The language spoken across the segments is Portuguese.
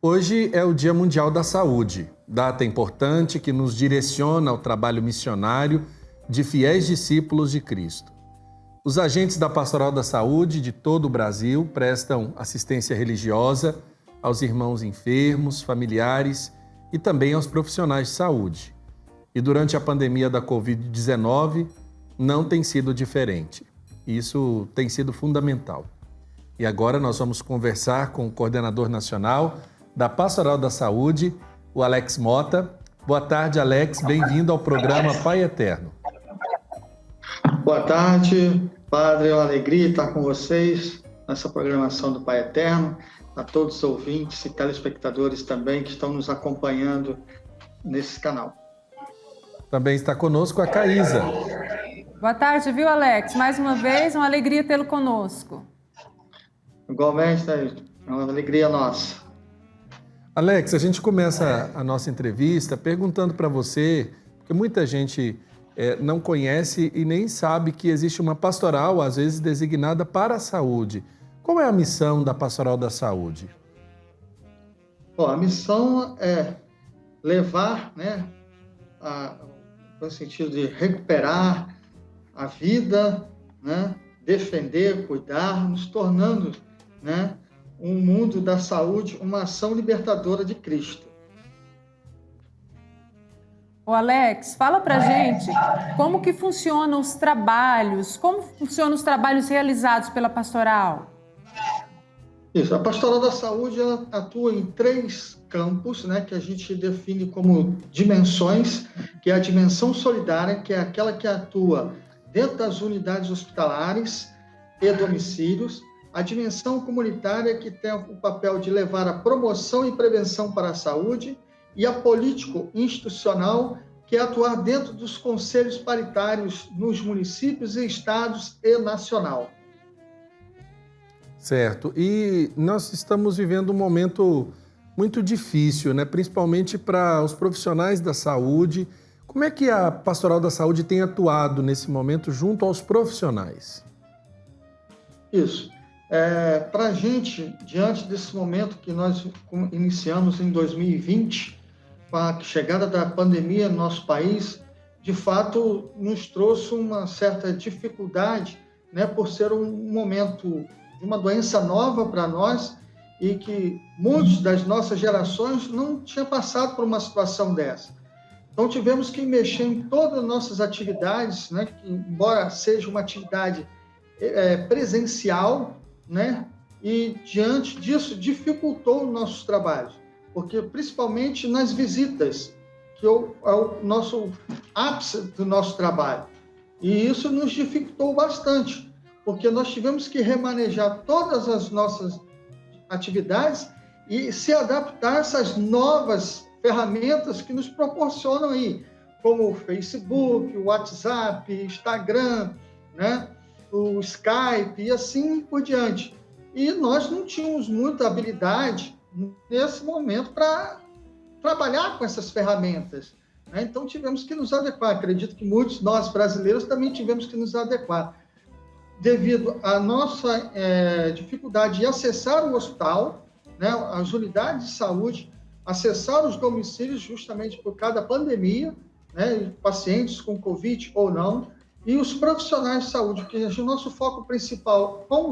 Hoje é o Dia Mundial da Saúde, data importante que nos direciona ao trabalho missionário de fiéis discípulos de Cristo. Os agentes da Pastoral da Saúde de todo o Brasil prestam assistência religiosa aos irmãos enfermos, familiares e também aos profissionais de saúde. E durante a pandemia da Covid-19 não tem sido diferente. Isso tem sido fundamental. E agora nós vamos conversar com o coordenador nacional da Pastoral da Saúde, o Alex Mota. Boa tarde, Alex. Bem-vindo ao programa Pai Eterno. Boa tarde, Padre. É uma alegria estar com vocês nessa programação do Pai Eterno. A todos os ouvintes e telespectadores também que estão nos acompanhando nesse canal. Também está conosco a Caísa. Boa tarde, viu, Alex? Mais uma vez, uma alegria tê-lo conosco. Igualmente, é uma alegria nossa. Alex, a gente começa a nossa entrevista perguntando para você, porque muita gente não conhece e nem sabe que existe uma pastoral, às vezes designada para a saúde. Qual é a missão da Pastoral da Saúde? Bom, a missão é levar, no sentido de recuperar a vida, defender, cuidar, nos tornando, um mundo da saúde, uma ação libertadora de Cristo. Ô Alex, fala pra gente como que funcionam os trabalhos, realizados pela pastoral? Isso, a Pastoral da Saúde ela atua em 3 campos, que a gente define como dimensões, que é a dimensão solidária, que é aquela que atua dentro das unidades hospitalares e domicílios, a dimensão comunitária, que tem o papel de levar a promoção e prevenção para a saúde, e a político-institucional, que é atuar dentro dos conselhos paritários nos municípios e estados e nacional. Certo. E nós estamos vivendo um momento muito difícil, principalmente para os profissionais da saúde. Como é que a Pastoral da Saúde tem atuado nesse momento junto aos profissionais? Isso. Para a gente, diante desse momento que nós iniciamos em 2020, com a chegada da pandemia no nosso país, de fato nos trouxe uma certa dificuldade, por ser um momento de uma doença nova para nós e que muitos das nossas gerações não tinham passado por uma situação dessa. Então tivemos que mexer em todas as nossas atividades, que, embora seja uma atividade presencial, e diante disso dificultou os nossos trabalhos, porque principalmente nas visitas, que é o nosso ápice do nosso trabalho, e isso nos dificultou bastante, porque nós tivemos que remanejar todas as nossas atividades e se adaptar a essas novas ferramentas que nos proporcionam aí, como o Facebook, o WhatsApp, Instagram, o Skype e assim por diante. E nós não tínhamos muita habilidade nesse momento para trabalhar com essas ferramentas, Então tivemos que nos adequar. Acredito que muitos nós brasileiros também tivemos que nos adequar, devido à nossa dificuldade de acessar o hospital, as unidades de saúde, acessar os domicílios justamente por causa da pandemia, pacientes com Covid ou não, e os profissionais de saúde, porque o nosso foco principal com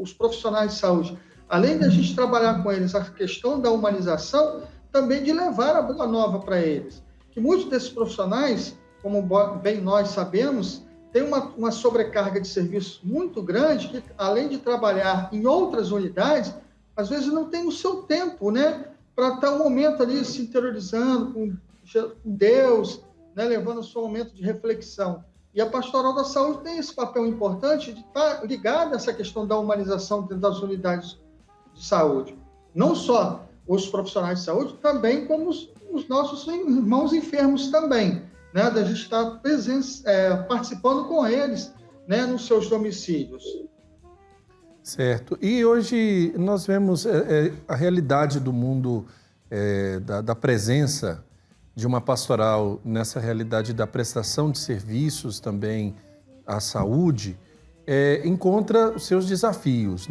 os profissionais de saúde, além de a gente trabalhar com eles a questão da humanização, também de levar a boa nova para eles. Que muitos desses profissionais, como bem nós sabemos, tem uma sobrecarga de serviço muito grande, que além de trabalhar em outras unidades, às vezes não tem o seu tempo, para estar um momento ali se interiorizando com Deus, levando o seu momento de reflexão. E a Pastoral da Saúde tem esse papel importante de estar ligada a essa questão da humanização dentro das unidades de saúde. Não só os profissionais de saúde, também como os nossos irmãos enfermos também, da gente estar participando com eles, nos seus domicílios. Certo. E hoje nós vemos a realidade do mundo da presença de uma pastoral nessa realidade da prestação de serviços também à saúde, encontra os seus desafios,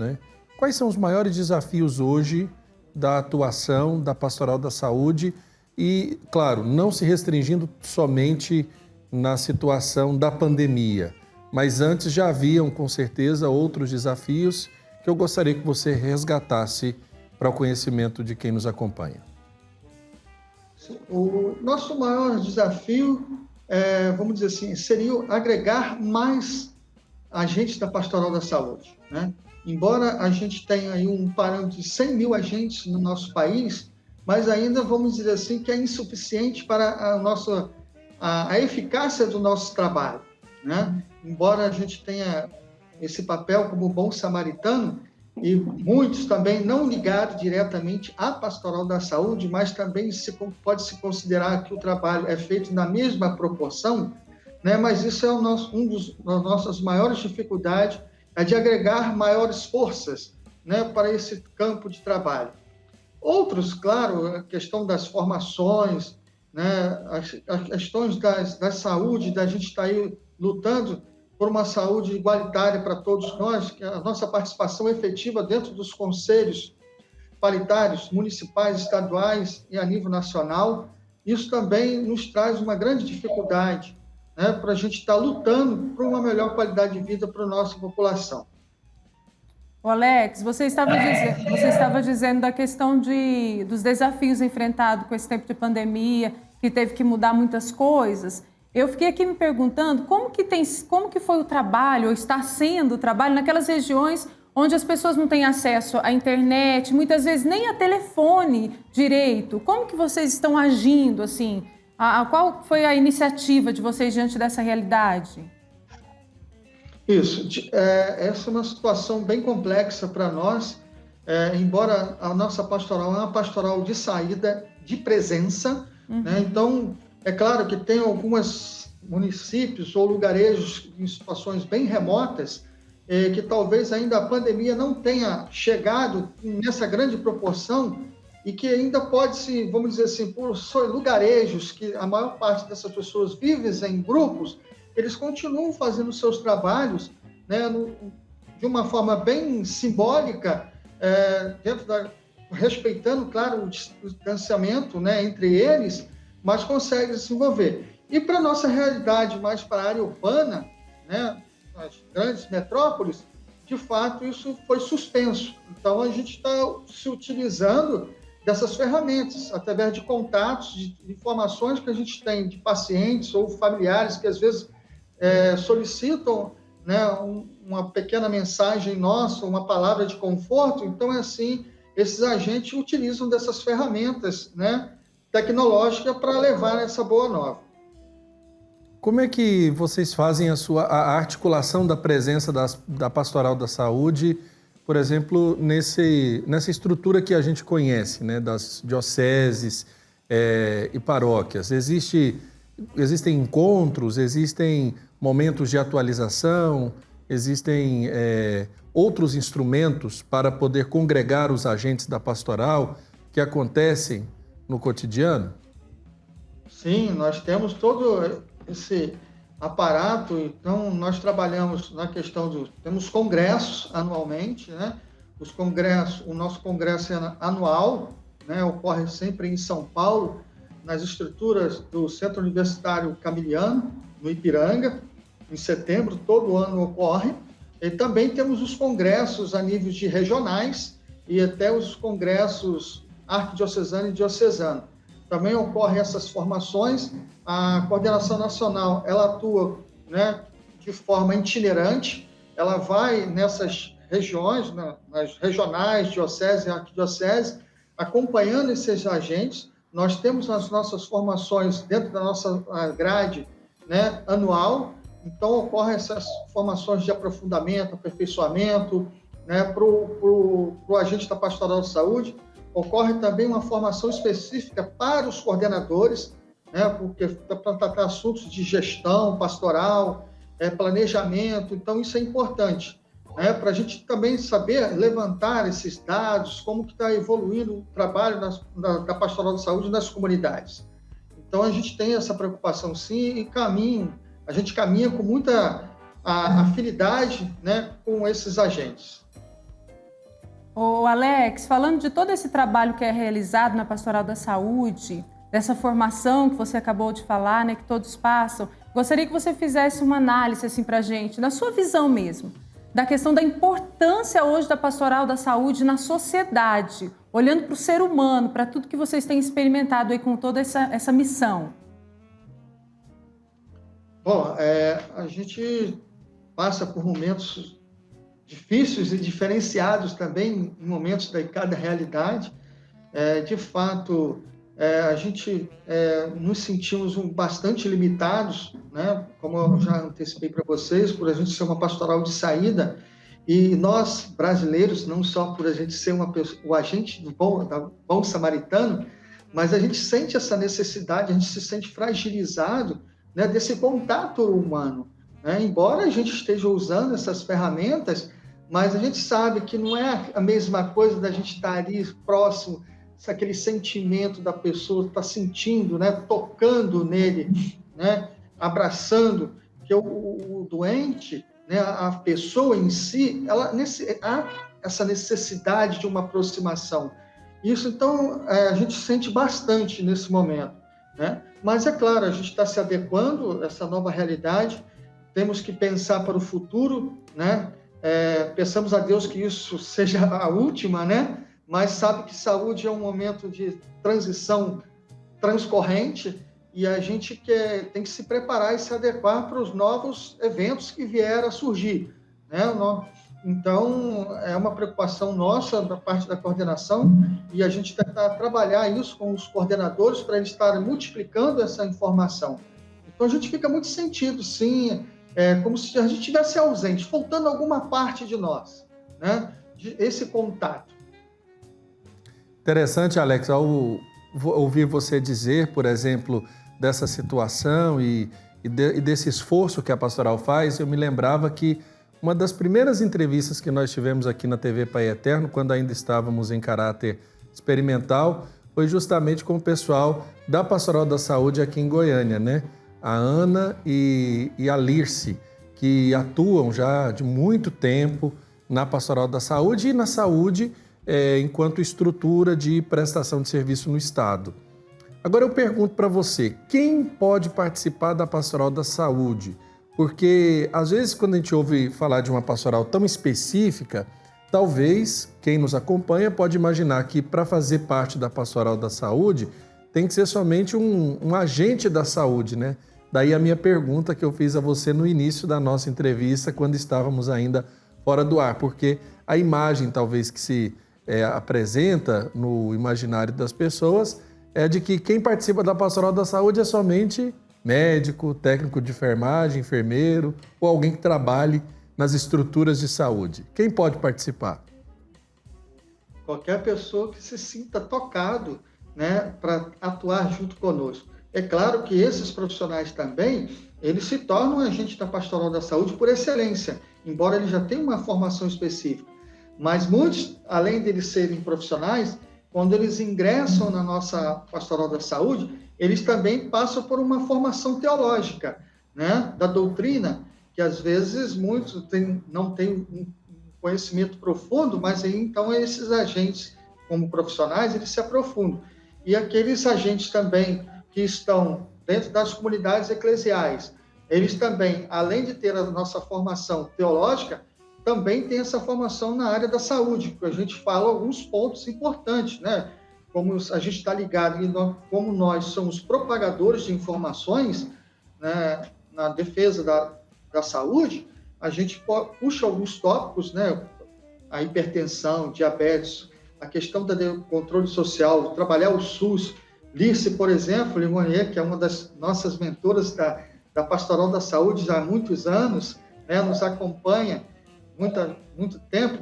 Quais são os maiores desafios hoje da atuação da Pastoral da Saúde e, claro, não se restringindo somente na situação da pandemia, mas antes já haviam, com certeza, outros desafios que eu gostaria que você resgatasse para o conhecimento de quem nos acompanha. O nosso maior desafio, vamos dizer assim, seria agregar mais agentes da Pastoral da Saúde, né? Embora a gente tenha aí um parâmetro de 100 mil agentes no nosso país, mas ainda, vamos dizer assim, que é insuficiente para a eficácia do nosso trabalho, né? Embora a gente tenha esse papel como bom samaritano, e muitos também não ligados diretamente à Pastoral da Saúde, mas também pode-se considerar que o trabalho é feito na mesma proporção, né? Mas isso é das nossas maiores dificuldades, é de agregar maiores forças, né, para esse campo de trabalho. Outros, claro, a questão das formações, né, as questões da saúde, da gente estar aí lutando por uma saúde igualitária para todos nós, que a nossa participação efetiva dentro dos conselhos paritários, municipais, estaduais e a nível nacional, isso também nos traz uma grande dificuldade, né, para a gente estar lutando por uma melhor qualidade de vida para a nossa população. O Alex, você estava dizendo da questão dos desafios enfrentados com esse tempo de pandemia, que teve que mudar muitas coisas. Eu fiquei aqui me perguntando como que foi o trabalho, ou está sendo o trabalho, naquelas regiões onde as pessoas não têm acesso à internet, muitas vezes nem a telefone direito. Como que vocês estão agindo, assim? Qual foi a iniciativa de vocês diante dessa realidade? Isso, essa é uma situação bem complexa para nós, embora a nossa pastoral é uma pastoral de saída, de presença, né? Então, é claro que tem alguns municípios ou lugarejos em situações bem remotas, que talvez ainda a pandemia não tenha chegado nessa grande proporção e que ainda pode-se, vamos dizer assim, por lugarejos que a maior parte dessas pessoas vivem em grupos, eles continuam fazendo seus trabalhos, né, de uma forma bem simbólica, respeitando, claro, o distanciamento, né, entre eles, mas conseguem se envolver. E para a nossa realidade, mais para a área urbana, né, nas grandes metrópoles, de fato, isso foi suspenso. Então, a gente está se utilizando dessas ferramentas, através de contatos, de informações que a gente tem de pacientes ou familiares que, às vezes, solicitam, né, uma pequena mensagem nossa, uma palavra de conforto. Então, é assim, esses agentes utilizam dessas ferramentas, né, tecnológicas para levar essa boa nova. Como é que vocês fazem a articulação da presença da Pastoral da Saúde, por exemplo, nessa estrutura que a gente conhece, né, das dioceses e paróquias? Existem encontros, existem momentos de atualização, existem outros instrumentos para poder congregar os agentes da pastoral que acontecem no cotidiano? Sim, nós temos todo esse aparato. Então, nós trabalhamos na questão temos congressos anualmente, né? O nosso congresso é anual, né? Ocorre sempre em São Paulo, nas estruturas do Centro Universitário Camiliano, no Ipiranga, em setembro, todo ano ocorre. E também temos os congressos a nível de regionais e até os congressos arquidiocesano e diocesano. Também ocorrem essas formações. A coordenação nacional, ela atua, né, de forma itinerante, ela vai nessas regiões, né, nas regionais, diocese e arquidiocese, acompanhando esses agentes. Nós temos as nossas formações dentro da nossa grade, né, anual. Então, ocorrem essas formações de aprofundamento, aperfeiçoamento, né, para o agente da Pastoral de Saúde. Ocorre também uma formação específica para os coordenadores, né, porque para tratar assuntos de gestão pastoral, planejamento. Então, isso é importante, né, para a gente também saber levantar esses dados, como que está evoluindo o trabalho da Pastoral de Saúde nas comunidades. Então, a gente tem essa preocupação, sim, e a gente caminha com muita afinidade, né, com esses agentes. Ô Alex, falando de todo esse trabalho que é realizado na Pastoral da Saúde, dessa formação que você acabou de falar, né, que todos passam, gostaria que você fizesse uma análise assim, para a gente, na sua visão mesmo, da questão da importância hoje da Pastoral da Saúde na sociedade, olhando para o ser humano, para tudo que vocês têm experimentado aí com toda essa missão. Bom, a gente passa por momentos difíceis e diferenciados também, em momentos de cada realidade. De fato, a gente nos sentimos bastante limitados, né? Como eu já antecipei para vocês, por a gente ser uma pastoral de saída, e nós, brasileiros, não só por a gente ser o agente do bom samaritano, mas a gente sente essa necessidade, a gente se sente fragilizado, né, desse contato humano, né? Embora a gente esteja usando essas ferramentas, mas a gente sabe que não é a mesma coisa da gente estar ali próximo, aquele sentimento da pessoa, estar sentindo, né, tocando nele, né, abraçando, que o doente, né, a pessoa em si, há essa necessidade de uma aproximação. Isso, então, a gente sente bastante nesse momento, né? Mas, é claro, a gente está se adequando a essa nova realidade, temos que pensar para o futuro, né? Pensamos a Deus que isso seja a última, né? Mas sabe que saúde é um momento de transição transcorrente e a gente tem que se preparar e se adequar para os novos eventos que vieram a surgir, né? Então, é uma preocupação nossa da parte da coordenação e a gente tentar trabalhar isso com os coordenadores para eles estarem multiplicando essa informação. Então, a gente fica muito sentido, sim, como se a gente estivesse ausente, faltando alguma parte de nós, né? Esse contato. Interessante, Alex, ao ouvir você dizer, por exemplo, dessa situação e desse esforço que a pastoral faz, eu me lembrava que uma das primeiras entrevistas que nós tivemos aqui na TV Pai Eterno, quando ainda estávamos em caráter experimental, foi justamente com o pessoal da Pastoral da Saúde aqui em Goiânia, né? A Ana e a Lirce, que atuam já de muito tempo na Pastoral da Saúde e na saúde enquanto estrutura de prestação de serviço no Estado. Agora eu pergunto para você, quem pode participar da Pastoral da Saúde? Porque, às vezes, quando a gente ouve falar de uma pastoral tão específica, talvez quem nos acompanha pode imaginar que para fazer parte da Pastoral da Saúde tem que ser somente um agente da saúde, né? Daí a minha pergunta que eu fiz a você no início da nossa entrevista, quando estávamos ainda fora do ar, porque a imagem talvez que se apresenta no imaginário das pessoas é de que quem participa da Pastoral da Saúde é somente médico, técnico de enfermagem, enfermeiro ou alguém que trabalhe nas estruturas de saúde. Quem pode participar? Qualquer pessoa que se sinta tocado, né, para atuar junto conosco. É claro que esses profissionais também, eles se tornam agentes da Pastoral da Saúde por excelência, embora eles já tenham uma formação específica. Mas muitos, além de eles serem profissionais, quando eles ingressam na nossa Pastoral da Saúde, eles também passam por uma formação teológica, né, da doutrina, que às vezes muitos não têm um conhecimento profundo, mas aí, então esses agentes, como profissionais, eles se aprofundam. E aqueles agentes também que estão dentro das comunidades eclesiais, eles também, além de ter a nossa formação teológica, também têm essa formação na área da saúde, porque a gente fala alguns pontos importantes, né? Como a gente está ligado e como nós somos propagadores de informações, né, na defesa da saúde, a gente puxa alguns tópicos, né? A hipertensão, diabetes, a questão do controle social, trabalhar o SUS. Lirce, por exemplo, Limonier, que é uma das nossas mentoras da Pastoral da Saúde já há muitos anos, né, nos acompanha muito tempo,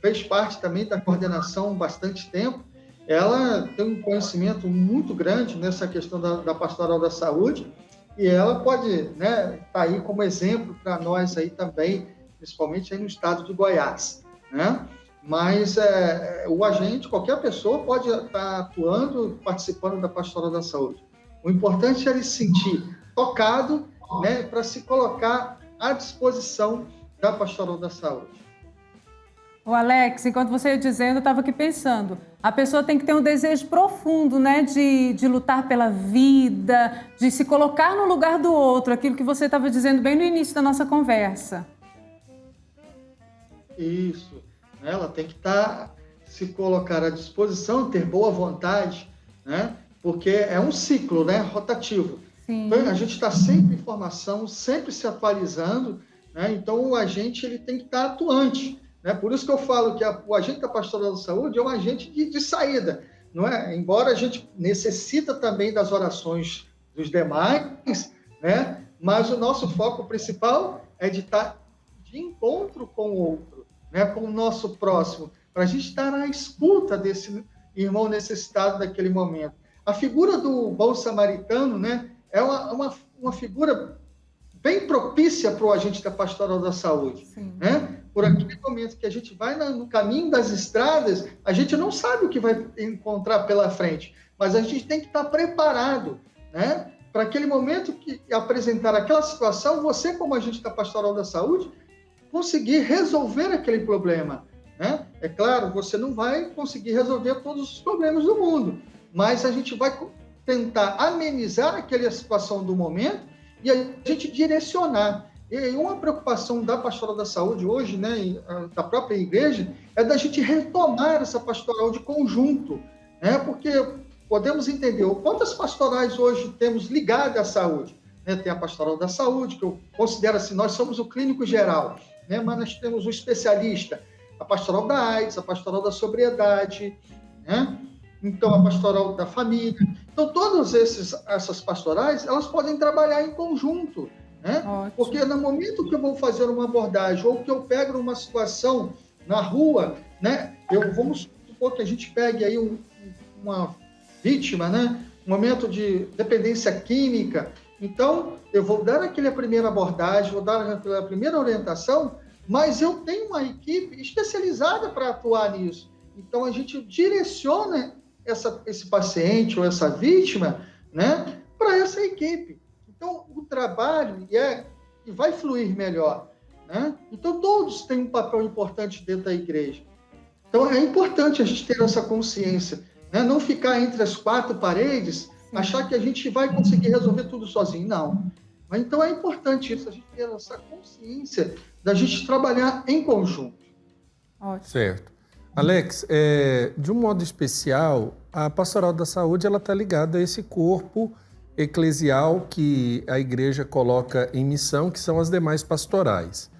fez parte também da coordenação há bastante tempo. Ela tem um conhecimento muito grande nessa questão da Pastoral da Saúde e ela pode, né, estar aí como exemplo para nós aí também, principalmente aí no estado de Goiás, né? Mas o agente, qualquer pessoa pode estar atuando, participando da Pastoral da Saúde. O importante é ele se sentir tocado, né, para se colocar à disposição da Pastoral da Saúde. O Alex, enquanto você ia dizendo, eu estava aqui pensando, a pessoa tem que ter um desejo profundo, né, de lutar pela vida, de se colocar no lugar do outro, aquilo que você estava dizendo bem no início da nossa conversa. Isso. Ela tem que se colocar à disposição, ter boa vontade, né? Porque é um ciclo, né, rotativo. Sim. Então, a gente está sempre em formação, sempre se atualizando, né? Então, o agente ele tem que estar atuante. Né? Por isso que eu falo que o agente da Pastoral da Saúde é um agente de saída, não é? Embora a gente necessita também das orações dos demais, né? Mas o nosso foco principal é de estar de encontro com o outro, né? Com o nosso próximo, para a gente estar na escuta desse irmão necessitado daquele momento. A figura do bom samaritano, né? É uma figura bem propícia para o agente da Pastoral da Saúde, né? Por aquele momento que a gente vai no caminho das estradas, a gente não sabe o que vai encontrar pela frente, mas a gente tem que estar preparado, né? Para aquele momento que apresentar aquela situação, você, como agente da Pastoral da Saúde, conseguir resolver aquele problema, né? É claro, você não vai conseguir resolver todos os problemas do mundo, mas a gente vai tentar amenizar aquela situação do momento e a gente direcionar. E uma preocupação da Pastoral da Saúde hoje, né, da própria igreja, é da gente retomar essa pastoral de conjunto, né? Porque podemos entender quantas pastorais hoje temos ligadas à saúde, né? Tem a Pastoral da Saúde, que eu considero assim, nós somos o clínico geral, né? Mas nós temos o especialista, a Pastoral da AIDS, a Pastoral da Sobriedade, né? Então, a Pastoral da Família. Então, todas essas pastorais, elas podem trabalhar em conjunto, né? Porque no momento que eu vou fazer uma abordagem ou que eu pego uma situação na rua, né? Vamos supor que a gente pegue aí uma vítima, né? Um momento de dependência química. Então, eu vou dar aquela primeira abordagem, vou dar aquela primeira orientação, mas eu tenho uma equipe especializada para atuar nisso. Então, a gente direciona esse paciente ou essa vítima, né, para essa equipe. Então, o trabalho vai fluir melhor, né? Então, todos têm um papel importante dentro da igreja. Então, é importante a gente ter essa consciência, né? Não ficar entre as quatro paredes, achar que a gente vai conseguir resolver tudo sozinho. Não. Mas, então, é importante isso, a gente ter essa consciência da gente trabalhar em conjunto. Ótimo. Certo. Alex, de um modo especial, a Pastoral da Saúde está ligada a esse corpo eclesial que a igreja coloca em missão, que são as demais pastorais.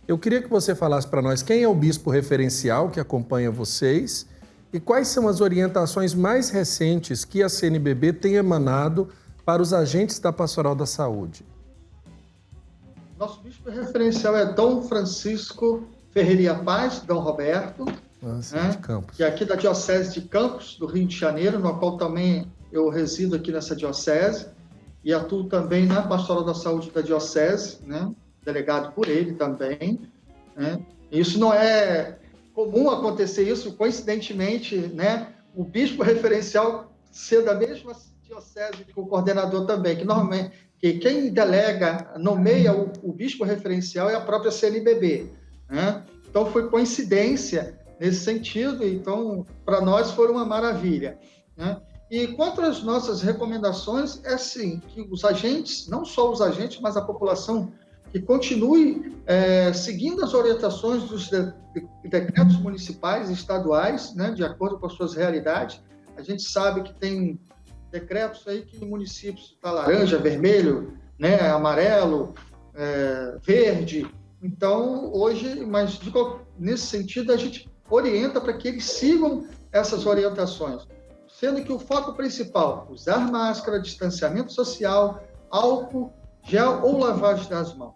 Eu queria que você falasse para nós quem é o bispo referencial que acompanha vocês e quais são as orientações mais recentes que a CNBB tem emanado para os agentes da Pastoral da Saúde. Nosso bispo referencial é Dom Francisco Ferreira Paz, Dom Roberto, de Campos. Que é aqui da Diocese de Campos, do Rio de Janeiro, no qual também eu resido aqui nessa diocese e atuo também na Pastoral da Saúde da Diocese, né? Delegado por ele também, né? Isso não é comum acontecer isso, coincidentemente, né? O bispo referencial ser da mesma diocese que o coordenador também, que normalmente quem delega, nomeia o bispo referencial é a própria CNBB, né? Então foi coincidência nesse sentido, então para nós foi uma maravilha, né? E quanto às nossas recomendações, é sim, que os agentes, não só os agentes, mas a população, que continue seguindo as orientações dos decretos municipais e estaduais, né, de acordo com as suas realidades. A gente sabe que tem decretos aí que municípios está laranja, vermelho, né, amarelo, verde. Então, hoje, mas nesse sentido, a gente orienta para que eles sigam essas orientações, sendo que o foco principal, usar máscara, distanciamento social, álcool, gel ou lavagem das mãos.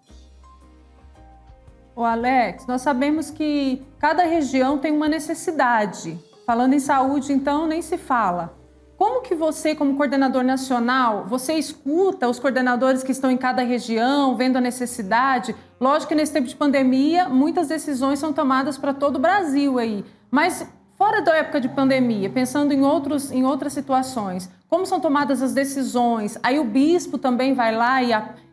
Ô Alex, nós sabemos que cada região tem uma necessidade. Falando em saúde, então, nem se fala. Como que você, como coordenador nacional, você escuta os coordenadores que estão em cada região, vendo a necessidade? Lógico que nesse tempo de pandemia, muitas decisões são tomadas para todo o Brasil aí. Mas fora da época de pandemia, pensando em outras situações, como são tomadas as decisões? Aí o bispo também vai lá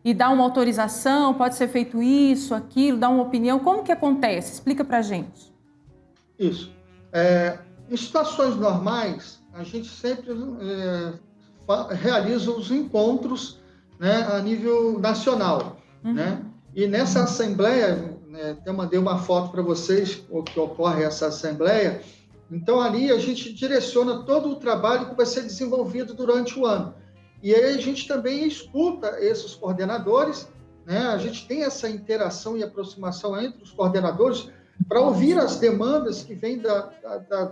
e dá uma autorização, pode ser feito isso, aquilo, dá uma opinião. Como que acontece? Explica para a gente. Isso. Em situações normais, a gente sempre realiza os encontros, né, a nível nacional, né? E nessa assembleia, né, eu mandei uma foto para vocês, o que ocorre essa assembleia. Então, ali a gente direciona todo o trabalho que vai ser desenvolvido durante o ano. E aí a gente também escuta esses coordenadores, né? A gente tem essa interação e aproximação entre os coordenadores para ouvir as demandas que vêm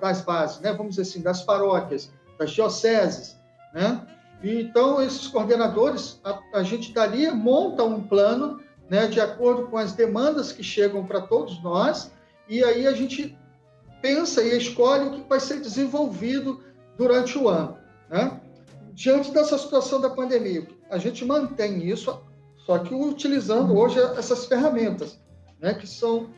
das bases, né? Vamos dizer assim, das paróquias, das dioceses, né? E, então, esses coordenadores, a gente dali monta um plano, né, de acordo com as demandas que chegam para todos nós, e aí a gente pensa e escolhe o que vai ser desenvolvido durante o ano, né? Diante dessa situação da pandemia, a gente mantém isso, só que utilizando hoje essas ferramentas, né, que são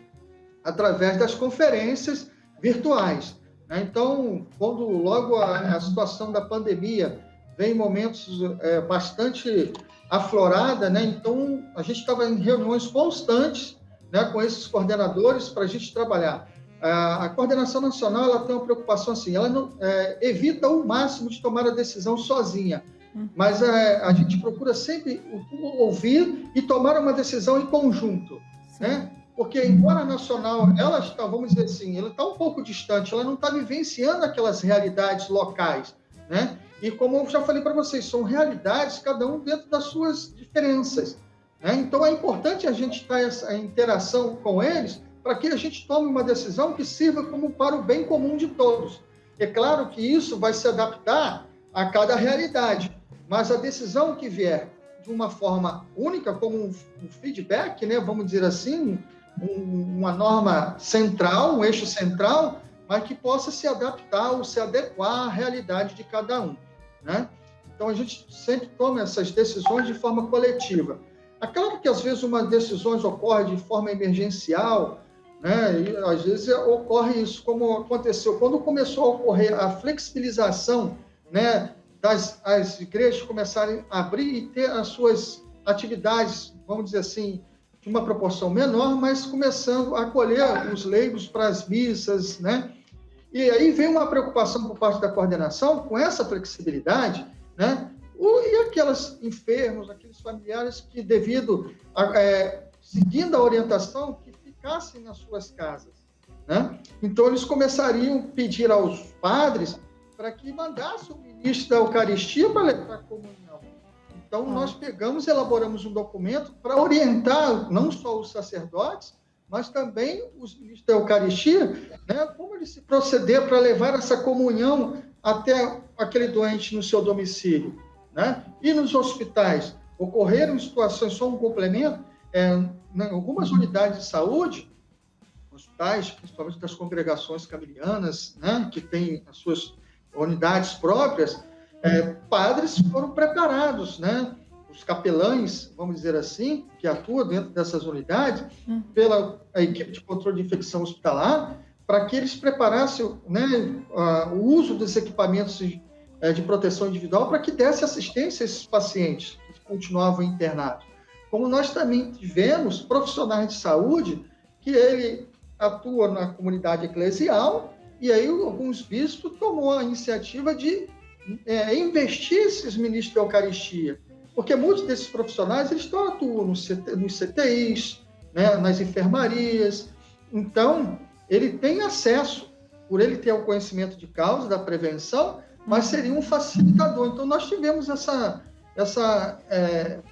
através das conferências virtuais, né? Então, quando logo a situação da pandemia vem em momentos bastante aflorada, né? Então, a gente estava em reuniões constantes, né, com esses coordenadores para a gente trabalhar. A coordenação nacional, ela tem uma preocupação assim, ela não evita o máximo de tomar a decisão sozinha, mas a gente procura sempre ouvir e tomar uma decisão em conjunto, né? Porque, embora a nacional, ela está, vamos dizer assim, ela está um pouco distante, ela não está vivenciando aquelas realidades locais, né? E como eu já falei para vocês, são realidades, cada um dentro das suas diferenças, né? Então, é importante a gente estar essa interação com eles para que a gente tome uma decisão que sirva como para o bem comum de todos. É claro que isso vai se adaptar a cada realidade, mas a decisão que vier de uma forma única, como um feedback, né, vamos dizer assim, uma norma central, um eixo central, mas que possa se adaptar ou se adequar à realidade de cada um, né? Então, a gente sempre toma essas decisões de forma coletiva. É claro que, às vezes, umas decisões ocorrem de forma emergencial, né? E, às vezes, ocorre isso, como aconteceu. Quando começou a ocorrer a flexibilização, né, as igrejas começarem a abrir e ter as suas atividades, vamos dizer assim, de uma proporção menor, mas começando a acolher os leigos para as missas, né? E aí vem uma preocupação por parte da coordenação com essa flexibilidade, né? E aqueles enfermos, aqueles familiares que, seguindo a orientação, que ficassem nas suas casas, né? Então, eles começariam a pedir aos padres para que mandasse o ministro da Eucaristia para levar a comunhão. Então, nós elaboramos um documento para orientar não só os sacerdotes, mas também os ministros da Eucaristia, né, como eles se proceder para levar essa comunhão até aquele doente no seu domicílio, né? E nos hospitais, ocorreram situações, só um complemento, em algumas unidades de saúde, hospitais, principalmente das congregações camilianas, né, que têm as suas unidades próprias, padres foram preparados, né? Os capelães, vamos dizer assim, que atuam dentro dessas unidades, pela equipe de controle de infecção hospitalar, para que eles preparassem, né, o uso dos equipamentos de proteção individual para que desse assistência a esses pacientes que continuavam internados. Como nós também tivemos profissionais de saúde que ele atua na comunidade eclesial, e aí alguns bispos tomou a iniciativa de investir esses ministros da Eucaristia, porque muitos desses profissionais eles atuam nos CTIs, né, nas enfermarias. Então, ele tem acesso, por ele ter o conhecimento de causa, da prevenção, mas seria um facilitador. Então, nós tivemos essa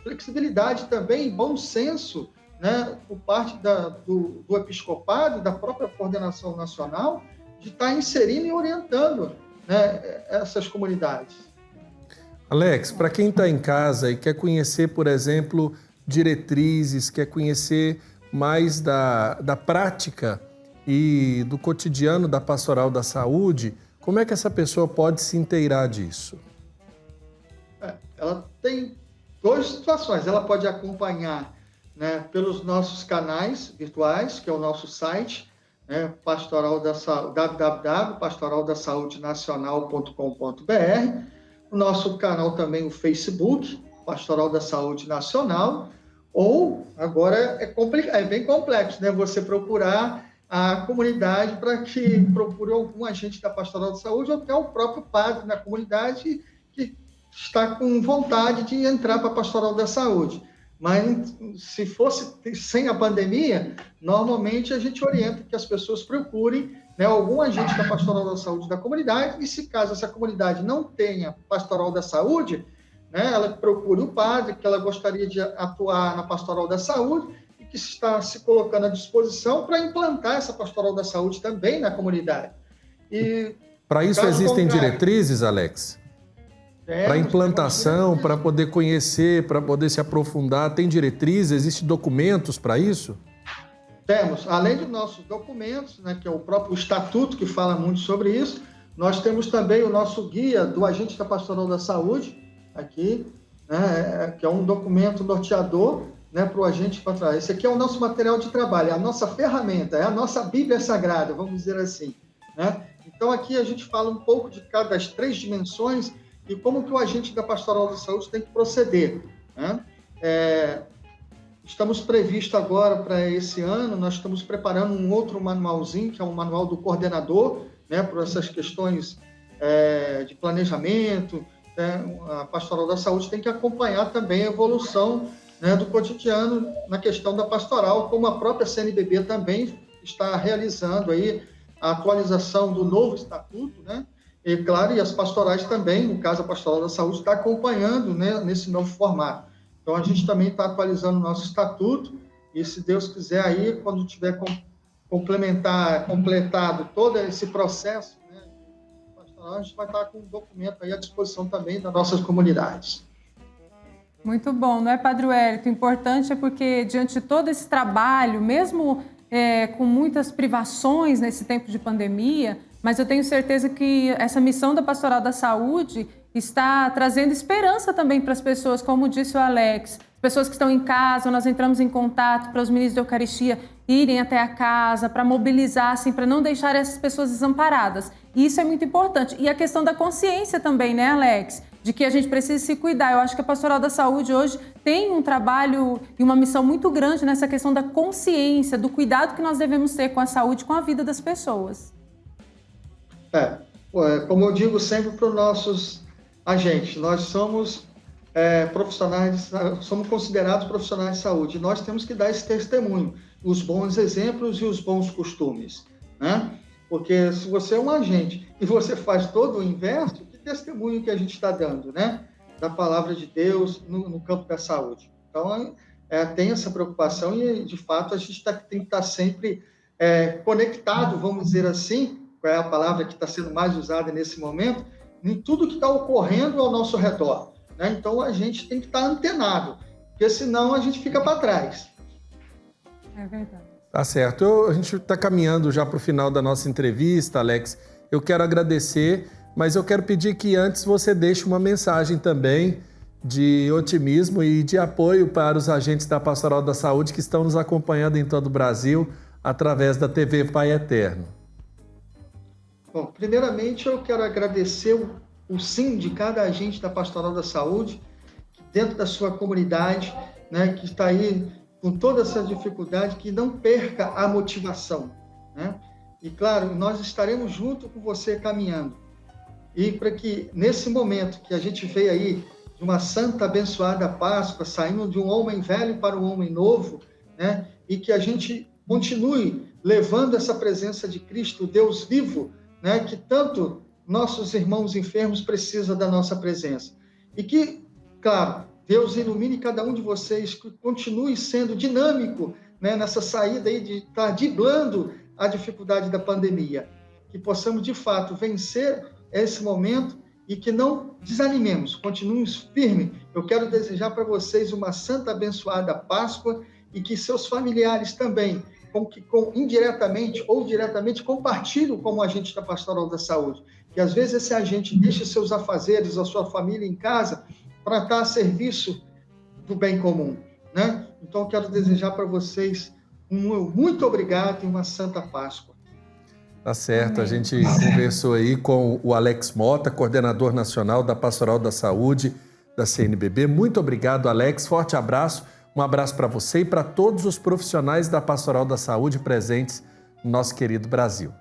flexibilidade também, bom senso, né, por parte do episcopado, da própria coordenação nacional, de estar inserindo e orientando, né, essas comunidades. Alex, para quem está em casa e quer conhecer, por exemplo, diretrizes, quer conhecer mais da prática e do cotidiano da Pastoral da Saúde, como é que essa pessoa pode se inteirar disso? Ela tem duas situações. Ela pode acompanhar, né, pelos nossos canais virtuais, que é o nosso site, né, www.pastoraldasaudenacional.com.br, o nosso canal também, o Facebook, Pastoral da Saúde Nacional, ou, agora é bem complexo, né, você procurar a comunidade para que procure algum agente da Pastoral da Saúde ou até o próprio padre na comunidade que está com vontade de entrar para a Pastoral da Saúde. Mas se fosse sem a pandemia, normalmente a gente orienta que as pessoas procurem, né, algum agente da Pastoral da Saúde da comunidade, e se caso essa comunidade não tenha Pastoral da Saúde, né, ela procure o padre, que ela gostaria de atuar na Pastoral da Saúde, e que está se colocando à disposição para implantar essa Pastoral da Saúde também na comunidade. Para isso existem diretrizes, Alex? Para implantação, para poder conhecer, para poder se aprofundar, tem diretrizes, existem documentos para isso? Temos, além dos nossos documentos, né, que é o próprio estatuto que fala muito sobre isso, nós temos também o nosso guia do agente da Pastoral da Saúde, aqui, né, que é um documento norteador, né, para o agente pastoral. Esse aqui é o nosso material de trabalho, é a nossa ferramenta, é a nossa Bíblia Sagrada, vamos dizer assim, né? Então, aqui a gente fala um pouco de cada das 3 dimensões e como que o agente da Pastoral da Saúde tem que proceder, né? Estamos previstos agora para esse ano, nós estamos preparando um outro manualzinho, que é um manual do coordenador, né, para essas questões de planejamento, né? A Pastoral da Saúde tem que acompanhar também a evolução, né, do cotidiano na questão da pastoral, como a própria CNBB também está realizando aí a atualização do novo estatuto, né? E, claro, e as pastorais também, no caso a Pastoral da Saúde, está acompanhando, né, nesse novo formato. Então, a gente também está atualizando o nosso estatuto e, se Deus quiser, aí, quando tiver completado todo esse processo, né, pastoral, a gente vai estar com um documento aí à disposição também das nossas comunidades. Muito bom, não é, Padre Wellington? O importante é porque, diante de todo esse trabalho, mesmo com muitas privações nesse tempo de pandemia, mas eu tenho certeza que essa missão da Pastoral da Saúde está trazendo esperança também para as pessoas, como disse o Alex, pessoas que estão em casa, nós entramos em contato para os ministros da Eucaristia irem até a casa, para mobilizar, assim, para não deixar essas pessoas desamparadas. E isso é muito importante. E a questão da consciência também, né, Alex? De que a gente precisa se cuidar. Eu acho que a Pastoral da Saúde hoje tem um trabalho e uma missão muito grande nessa questão da consciência, do cuidado que nós devemos ter com a saúde, com a vida das pessoas. Como eu digo sempre para os nossos agentes, nós somos profissionais, somos considerados profissionais de saúde. Nós temos que dar esse testemunho, os bons exemplos e os bons costumes, né? Porque se você é um agente e você faz todo o inverso, que testemunho que a gente está dando, né? Da palavra de Deus no campo da saúde. Então, tem essa preocupação e, de fato, a gente tem que estar sempre conectado, vamos dizer assim, qual é a palavra que está sendo mais usada nesse momento, em tudo que está ocorrendo ao nosso redor, né? Então, a gente tem que estar antenado, porque senão a gente fica para trás. É verdade. Tá certo. A gente está caminhando já para o final da nossa entrevista, Alex. Eu quero agradecer, mas eu quero pedir que antes você deixe uma mensagem também de otimismo e de apoio para os agentes da Pastoral da Saúde que estão nos acompanhando em todo o Brasil através da TV Pai Eterno. Bom, primeiramente eu quero agradecer o sim de cada agente da Pastoral da Saúde, dentro da sua comunidade, né, que está aí com toda essa dificuldade, que não perca a motivação, né? E, claro, nós estaremos junto com você caminhando. E para que, nesse momento que a gente veio aí de uma santa abençoada Páscoa, saindo de um homem velho para um homem novo, né? E que a gente continue levando essa presença de Cristo, Deus vivo, né? Que tanto nossos irmãos enfermos precisam da nossa presença. E que, claro, Deus ilumine cada um de vocês, que continue sendo dinâmico, né, nessa saída aí de estar driblando a dificuldade da pandemia. Que possamos, de fato, vencer esse momento e que não desanimemos, continuemos firmes. Eu quero desejar para vocês uma santa abençoada Páscoa e que seus familiares também, indiretamente ou diretamente, compartilhem como agente da Pastoral da Saúde. Que às vezes esse agente deixe seus afazeres, a sua família em casa, para estar a serviço do bem comum, né? Então, eu quero desejar para vocês muito obrigado e uma Santa Páscoa. Tá certo, a gente conversou aí com o Alex Mota, coordenador nacional da Pastoral da Saúde da CNBB. Muito obrigado, Alex, forte abraço, um abraço para você e para todos os profissionais da Pastoral da Saúde presentes no nosso querido Brasil.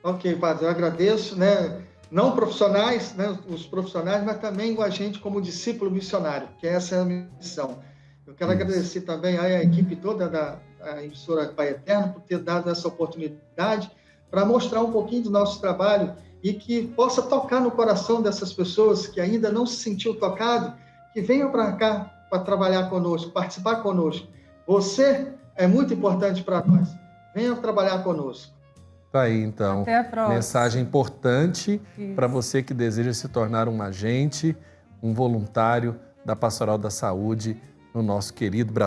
Ok, padre, eu agradeço, né? Não profissionais, né? Os profissionais, mas também o agente como discípulo missionário, que essa é a missão. Eu quero agradecer também à equipe toda da emissora Pai Eterno por ter dado essa oportunidade para mostrar um pouquinho do nosso trabalho e que possa tocar no coração dessas pessoas que ainda não se sentiu tocado, que venham para cá para trabalhar conosco, participar conosco. Você é muito importante para nós. Venham trabalhar conosco. Tá aí, então. Até a próxima. Mensagem importante para você que deseja se tornar um agente, um voluntário da Pastoral da Saúde no nosso querido Brasil.